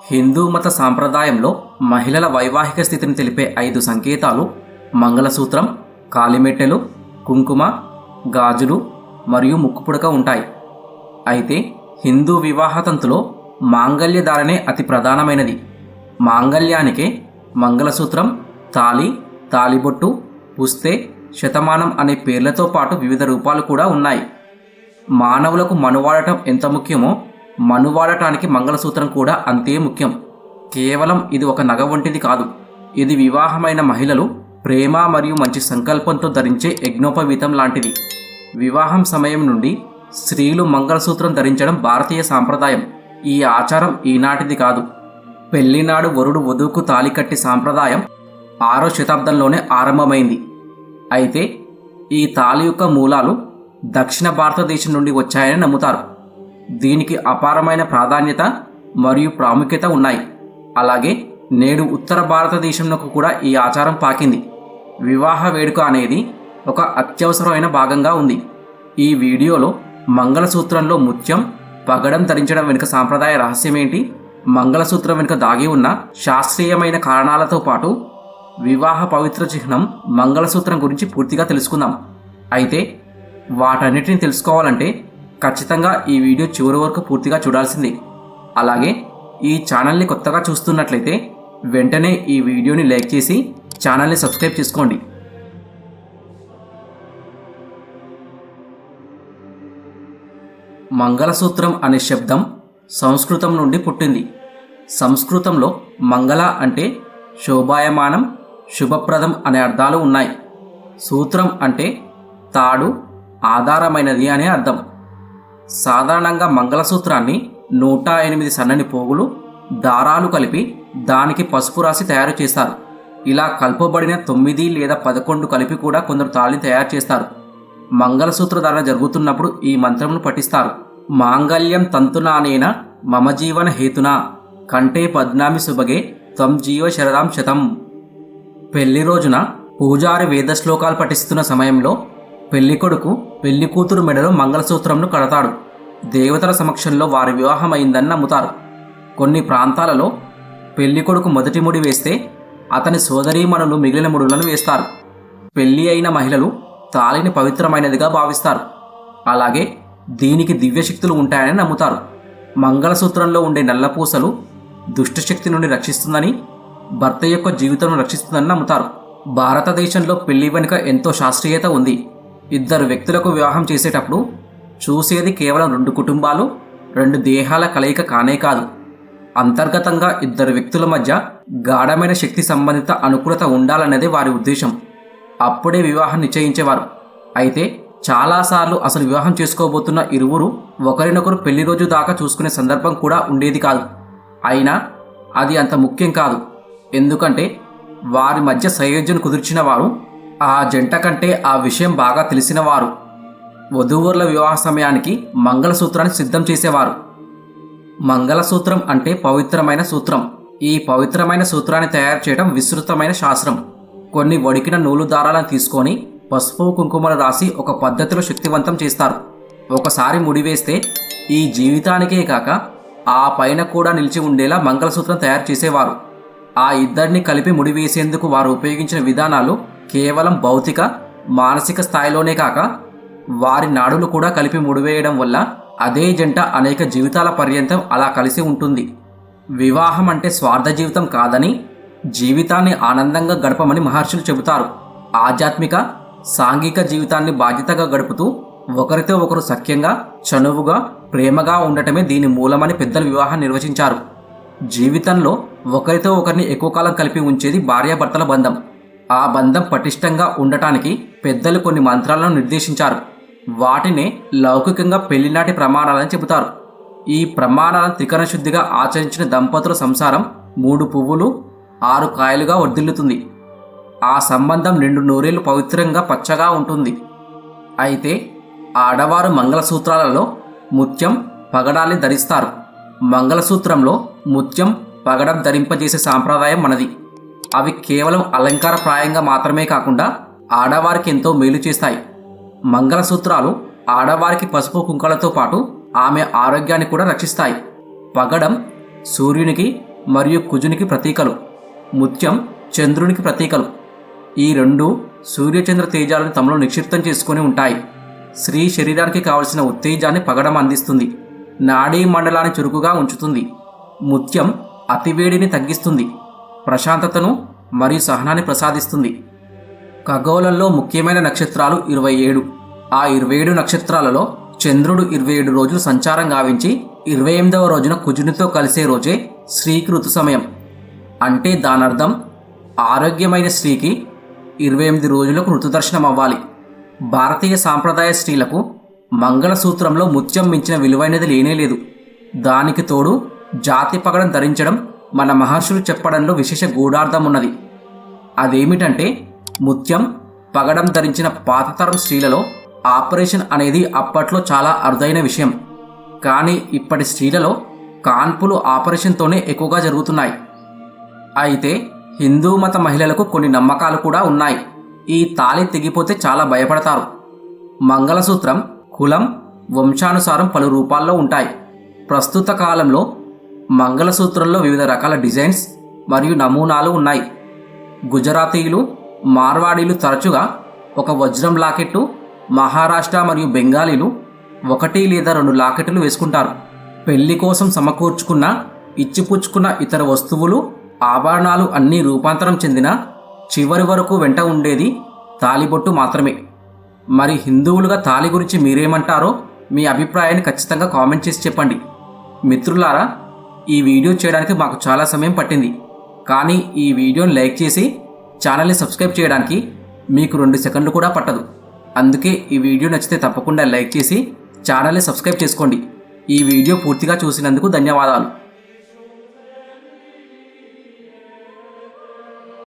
హిందూ మత సాంప్రదాయంలో మహిళల వైవాహిక స్థితిని తెలిపే 5 సంకేతాలు మంగళసూత్రం, కాలిమెట్టెలు, కుంకుమ, గాజులు మరియు ముక్కుపుడక ఉంటాయి. అయితే హిందూ వివాహతంతులో మాంగళ్యధారణే అతి ప్రధానమైనది. మాంగళ్యానికే మంగళసూత్రం, తాళి, తాళిబొట్టు, పుస్తే, శతమానం అనే పేర్లతో పాటు వివిధ రూపాలు కూడా ఉన్నాయి. మానవులకు మనువాడటం ఎంత ముఖ్యమో మనువాడటానికి మంగళసూత్రం కూడా అంతే ముఖ్యం. కేవలం ఇది ఒక నగ వంటిది కాదు. ఇది వివాహమైన మహిళలు ప్రేమ మరియు మంచి సంకల్పంతో ధరించే యజ్ఞోపవీతం లాంటిది. వివాహం సమయం నుండి స్త్రీలు మంగళసూత్రం ధరించడం భారతీయ సాంప్రదాయం. ఈ ఆచారం ఈనాటిది కాదు. పెళ్లినాడు వరుడు వధువుకు తాళి కట్టి సాంప్రదాయం 6వ శతాబ్దంలోనే ఆరంభమైంది. అయితే ఈ తాళి యొక్క మూలాలు దక్షిణ భారతదేశం నుండి వచ్చాయని నమ్ముతారు. దీనికి అపారమైన ప్రాధాన్యత మరియు ప్రాముఖ్యత ఉన్నాయి. అలాగే నేడు ఉత్తర భారతదేశంలోకి కూడా ఈ ఆచారం పాకింది. వివాహ వేడుక అనేది ఒక అత్యవసరమైన భాగంగా ఉంది. ఈ వీడియోలో మంగళసూత్రంలో ముత్యం, పగడం ధరించడం వెనుక సాంప్రదాయ రహస్యమేంటి, మంగళసూత్రం వెనుక దాగి ఉన్న శాస్త్రీయమైన కారణాలతో పాటు వివాహ పవిత్ర చిహ్నం మంగళసూత్రం గురించి పూర్తిగా తెలుసుకుందాం. అయితే వాటన్నిటిని తెలుసుకోవాలంటే ఖచ్చితంగా ఈ వీడియో చివరి వరకు పూర్తిగా చూడాల్సిందే. అలాగే ఈ ఛానల్ని కొత్తగా చూస్తున్నట్లయితే వెంటనే ఈ వీడియోని లైక్ చేసి ఛానల్ని సబ్స్క్రైబ్ చేసుకోండి. మంగళసూత్రం అనే శబ్దం సంస్కృతం నుండి పుట్టింది. సంస్కృతంలో మంగళ అంటే శోభాయమానం, శుభప్రదం అనే అర్థాలు ఉన్నాయి. సూత్రం అంటే తాడు, ఆధారమైనది అనే అర్థం. సాధారణంగా మంగళసూత్రాన్ని 108 సన్నని పోగులు, దారాలు కలిపి దానికి పసుపు రాసి తయారు చేస్తారు. ఇలా కలపబడిన 9 లేదా 11 కలిపి కూడా కొందరు తాళిని తయారు చేస్తారు. మంగళసూత్ర ధారణ జరుగుతున్నప్పుడు ఈ మంత్రమును పఠిస్తారు. మాంగళ్యం తంతునానేన మమ జీవన హేతునా కంటే పద్నామి సుభగే త్వం జీవ శరదాం శతం. పెళ్లి రోజున పూజారి వేద శ్లోకాలు పఠిస్తున్న సమయంలో పెళ్లికొడుకు పెళ్లి కూతురు మెడలో మంగళసూత్రంను కడతాడు. దేవతల సమక్షంలో వారి వివాహం అయిందని నమ్ముతారు. కొన్ని ప్రాంతాలలో పెళ్లికొడుకు మొదటి ముడి వేస్తే అతని సోదరీమణులు మిగిలిన ముడులను వేస్తారు. పెళ్లి అయిన మహిళలు తాళిని పవిత్రమైనదిగా భావిస్తారు. అలాగే దీనికి దివ్యశక్తులు ఉంటాయని నమ్ముతారు. మంగళసూత్రంలో ఉండే నల్లపూసలు దుష్టశక్తి నుండి రక్షిస్తుందని, భర్త యొక్క జీవితం రక్షిస్తుందని నమ్ముతారు. భారతదేశంలో పెళ్లి వెనుక ఎంతో శాస్త్రీయత ఉంది. 2 వ్యక్తులకు వివాహం చేసేటప్పుడు చూసేది కేవలం 2 కుటుంబాలు, 2 దేహాల కలయిక కానే కాదు. అంతర్గతంగా 2 వ్యక్తుల మధ్య గాఢమైన శక్తి సంబంధిత అనుకూలత ఉండాలన్నదే వారి ఉద్దేశం. అప్పుడే వివాహం నిశ్చయించేవారు. అయితే చాలాసార్లు అసలు వివాహం చేసుకోబోతున్న ఇరువురు ఒకరినొకరు పెళ్లి రోజు దాకా చూసుకునే సందర్భం కూడా ఉండేది కాదు. అయినా అది అంత ముఖ్యం కాదు. ఎందుకంటే వారి మధ్య సయోధ్యను కుదిర్చిన వారు, ఆ జంట కంటే ఆ విషయం బాగా తెలిసిన వారు వధూవరుల వివాహ సమయానికి మంగళసూత్రాన్ని సిద్ధం చేసేవారు. మంగళసూత్రం అంటే పవిత్రమైన సూత్రం. ఈ పవిత్రమైన సూత్రాన్ని తయారు చేయడం విస్తృతమైన శాస్త్రం. కొన్ని వడికిన నూలు దారాలను తీసుకొని పసుపు కుంకుమలు రాసి ఒక పద్ధతిలో శక్తివంతం చేస్తారు. ఒకసారి ముడివేస్తే ఈ జీవితానికే కాక ఆ పైన కూడా నిలిచి ఉండేలా మంగళసూత్రం తయారు చేసేవారు. ఆ ఇద్దరిని కలిపి ముడివేసేందుకు వారు ఉపయోగించిన విధానాలు కేవలం భౌతిక, మానసిక స్థాయిలోనే కాక వారి నాడులు కూడా కలిపి ముడివేయడం వల్ల అదే జంట అనేక జీవితాల పర్యంతం అలా కలిసి ఉంటుంది. వివాహం అంటే స్వార్థ జీవితం కాదని, జీవితాన్ని ఆనందంగా గడపమని మహర్షులు చెబుతారు. ఆధ్యాత్మిక, సాంఘిక జీవితాన్ని బాధ్యతగా గడుపుతూ ఒకరితో ఒకరు సఖ్యంగా, చనువుగా, ప్రేమగా ఉండటమే దీని మూలమని పెద్దలు వివాహం నిర్వచించారు. జీవితంలో ఒకరితో ఒకరిని ఎక్కువ కాలం కలిపి ఉంచేది భార్యాభర్తల బంధం. ఆ బంధం పటిష్టంగా ఉండటానికి పెద్దలు కొన్ని మంత్రాలను నిర్దేశించారు. వాటినే లౌకికంగా పెళ్లినాటి ప్రమాణాలని చెబుతారు. ఈ ప్రమాణాలను త్రికరణ శుద్ధిగా ఆచరించిన దంపతుల సంసారం 3 పువ్వులు 6 కాయలుగా వర్ధిల్లుతుంది. ఆ సంబంధం 2 నూరేళ్లు పవిత్రంగా పచ్చగా ఉంటుంది. అయితే ఆడవారు మంగళసూత్రాలలో ముత్యం, పగడాన్ని ధరిస్తారు. మంగళసూత్రంలో ముత్యం, పగడం ధరింపజేసే సాంప్రదాయం మనది. అవి కేవలం అలంకారప్రాయంగా మాత్రమే కాకుండా ఆడవారికి ఎంతో మేలు చేస్తాయి. మంగళసూత్రాలు ఆడవారికి పసుపు కుంకాలతో పాటు ఆమె ఆరోగ్యాన్ని కూడా రక్షిస్తాయి. పగడం సూర్యునికి, మరియు కుజునికి ప్రతీకలు. ముత్యం చంద్రునికి ప్రతీకలు. ఈ రెండు సూర్యచంద్ర తేజాలను తమలో నిక్షిప్తం చేసుకొని ఉంటాయి. స్త్రీ శరీరానికి కావలసిన ఉత్తేజాన్ని పగడం అందిస్తుంది. నాడీ మండలాన్ని చురుకుగా ఉంచుతుంది. ముత్యం అతివేడిని తగ్గిస్తుంది. ప్రశాంతతను మరియు సహనాన్ని ప్రసాదిస్తుంది. ఖగోళంలో ముఖ్యమైన నక్షత్రాలు 27. ఆ 27 నక్షత్రాలలో చంద్రుడు 27 రోజులు సంచారం గావించి 28వ రోజున కుజునితో కలిసే రోజే స్త్రీకి ఋతు సమయం. అంటే దానర్థం ఆరోగ్యమైన స్త్రీకి 28 రోజులకు ఋతుదర్శనం అవ్వాలి. భారతీయ సాంప్రదాయ స్త్రీలకు మంగళసూత్రంలో ముత్యం మించిన విలువైనది లేనేలేదు. దానికి తోడు జాతి పగడం ధరించడం మన మహర్షులు చెప్పడంలో విశేష గూఢార్థం ఉన్నది. అదేమిటంటే ముత్యం పగడం ధరించిన పాతతరం స్త్రీలలో ఆపరేషన్ అనేది అప్పట్లో చాలా అరుదైన విషయం. కానీ ఇప్పటి స్త్రీలలో కాన్పులు ఆపరేషన్తోనే ఎక్కువగా జరుగుతున్నాయి. అయితే హిందూ మత మహిళలకు కొన్ని నమ్మకాలు కూడా ఉన్నాయి. ఈ తాళి తెగిపోతే చాలా భయపడతారు. మంగళసూత్రం కులం, వంశానుసారం పలు రూపాల్లో ఉంటాయి. ప్రస్తుత కాలంలో మంగళసూత్రంలో వివిధ రకాల డిజైన్స్ మరియు నమూనాలు ఉన్నాయి. గుజరాతీయులు, మార్వాడీలు తరచుగా ఒక వజ్రం లాకెట్టు, మహారాష్ట్ర మరియు బెంగాలీలు 1 లేదా 2 లాకెట్లు వేసుకుంటారు. పెళ్లి కోసం సమకూర్చుకున్న, ఇచ్చిపుచ్చుకున్న ఇతర వస్తువులు, ఆభరణాలు అన్నీ రూపాంతరం చెందిన చివరి వరకు వెంట ఉండేది తాళిబొట్టు మాత్రమే. మరి హిందువులుగా తాళి గురించి మీరేమంటారో మీ అభిప్రాయాన్ని ఖచ్చితంగా కామెంట్ చేసి చెప్పండి. మిత్రులారా, ఈ వీడియో చేయడానికి మాకు చాలా సమయం పట్టింది. కానీ ఈ వీడియోని లైక్ చేసి ఛానల్ని సబ్స్క్రైబ్ చేయడానికి మీకు 2 సెకండ్లు కూడా పట్టదు. అందుకే ఈ వీడియో నచ్చితే తప్పకుండా లైక్ చేసి ఛానల్ని సబ్స్క్రైబ్ చేసుకోండి. ఈ వీడియో పూర్తిగా చూసినందుకు ధన్యవాదాలు.